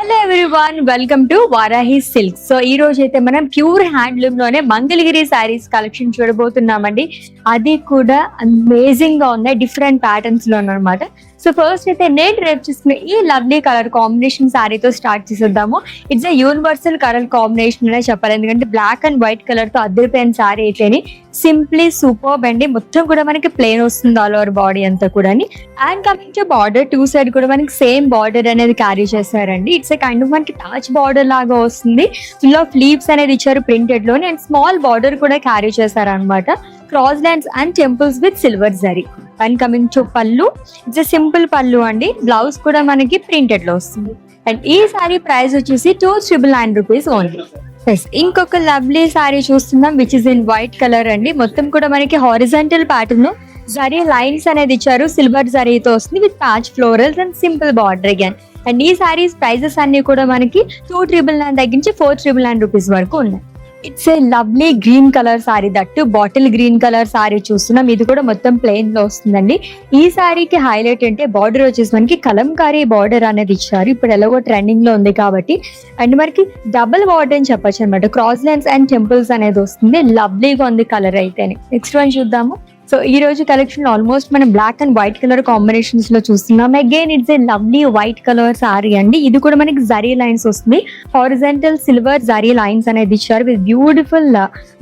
Hello everyone, welcome to Varahi silk. So ఈ రోజు అయితే మనం ప్యూర్ హ్యాండ్లూమ్ లోనే మంగళగిరి శారీస్ కలెక్షన్ చూడబోతున్నామండి. అది కూడా అమేజింగ్ గా ఉన్నాయి, డిఫరెంట్ ప్యాటర్న్స్ లో అనమాట. సో ఫస్ట్ అయితే నేను రేపు చూసుకున్న ఈ లవ్లీ కలర్ కాంబినేషన్ శారీతో స్టార్ట్ చేసేద్దాము. It's a universal colour combination అనే చెప్పాలి, ఎందుకంటే బ్లాక్ అండ్ వైట్ కలర్ తో అద్దరిపోయిన శారీ అయితేని సింప్లీ సూపర్బ్ అండి. మొత్తం కూడా మనకి ప్లేన్ వస్తుంది ఆల్ ఓవర్ బాడీ అంతా కూడా. And coming to border, two side కూడా మనకి సేమ్ బార్డర్ అనేది క్యారీ చేశారండి. ఇట్స్ ఏ కైండ్ ఆఫ్ మనకి టాచ్ బార్డర్ లాగా వస్తుంది. ఫుల్ ఆఫ్ లీవ్స్ అనేది ఇచ్చారు ప్రింటెడ్ లోని, అండ్ స్మాల్ బార్డర్ కూడా క్యారీ చేశారు అనమాట. Cross lines and temples with silver zari. And coming to పళ్ళు, ఇట్స్ ఎ సింపుల్ పళ్ళు అండి. బ్లౌజ్ కూడా మనకి ప్రింటెడ్ లో వస్తుంది. అండ్ ఈ సారీ ప్రైస్ వచ్చేసి 299 రూపీస్ ఓన్లీ. ఇంకొక లవ్లీ సారీ చూస్తున్నాం, which is in white colour అండి. మొత్తం కూడా మనకి హారిజాంటల్ ప్యాటర్న్ జరీ లైన్స్ అనేది ఇచ్చారు, సిల్వర్ జరీతో వస్తుంది with patch florals and simple border again. And ఈ సారీస్ ప్రైజెస్ అన్ని కూడా మనకి 299 తగ్గించి 499 రూపీస్ వరకు ఉన్నాయి. It's a lovely green colour sorry, that bottle green colour sorry చూస్తున్నాం. ఇది కూడా మొత్తం ప్లెయిన్ లో వస్తుందండి. ఈ సారీకి హైలైట్ అంటే బార్డర్ వచ్చేసి మనకి కలంకారీ బార్డర్ అనేది ఇచ్చారు, ఇప్పుడు ఎలాగో ట్రెండింగ్ లో ఉంది కాబట్టి. అండ్ మనకి డబుల్ బార్డర్ అని చెప్పొచ్చు అనమాట. క్రాస్ లైన్స్ అండ్ టెంపుల్స్ అనేది వస్తుంది. లవ్లీగా ఉంది కలర్ అయితేనే. నెక్స్ట్ వన్ చూద్దాము. సో ఈ రోజు కలెక్షన్ ఆల్మోస్ట్ మనం black and white colour combinations లో చూస్తున్నాం. Again it's a lovely white colour sari అండి. ఇది కూడా మనకి జరీ లైన్స్ వస్తుంది, హారిజాంటల్ సిల్వర్ జరీ లైన్స్ అనేది ఇచ్చారు విత్ బ్యూటిఫుల్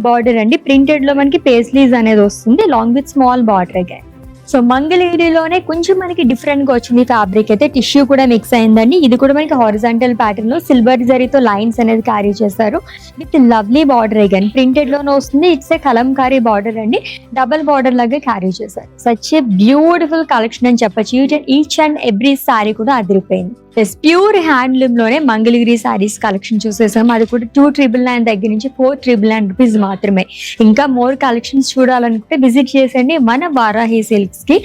బార్డర్ అండి. ప్రింటెడ్ లో మనకి పేస్లీస్ అనేది వస్తుంది long with small border again. So మంగళగిరిలోనే కొంచెం మనకి డిఫరెంట్ గా వచ్చింది ఫ్యాబ్రిక్ అయితే. టిష్యూ కూడా మిక్స్ అయిందండి. ఇది కూడా మనకి హారిజాంటల్ ప్యాటర్న్ లో సిల్వర్ జరీతో లైన్స్ అనేది క్యారీ చేశారు with lovely border again. Printed లోనే వస్తుంది. ఇట్స్ ఏ కలంకారీ బార్డర్ అండి, డబల్ బార్డర్ లాగా క్యారీ చేశారు. సచ్ ఏ బ్యూటిఫుల్ కలెక్షన్ అని చెప్పచ్చు. ఈచ్ అండ్ ఎవ్రీ సారీ కూడా అదిరిపోయింది. ప్యూర్ హ్యాండ్లూమ్ లోనే మంగళగిరి సారీస్ కలెక్షన్ చూసేసాం. అది కూడా 299 దగ్గర నుంచి 499 రూపీస్ మాత్రమే. ఇంకా మోర్ కలెక్షన్స్ చూడాలనుకుంటే విజిట్ చేసండి మన వారాహి సిల్క్స్ కి.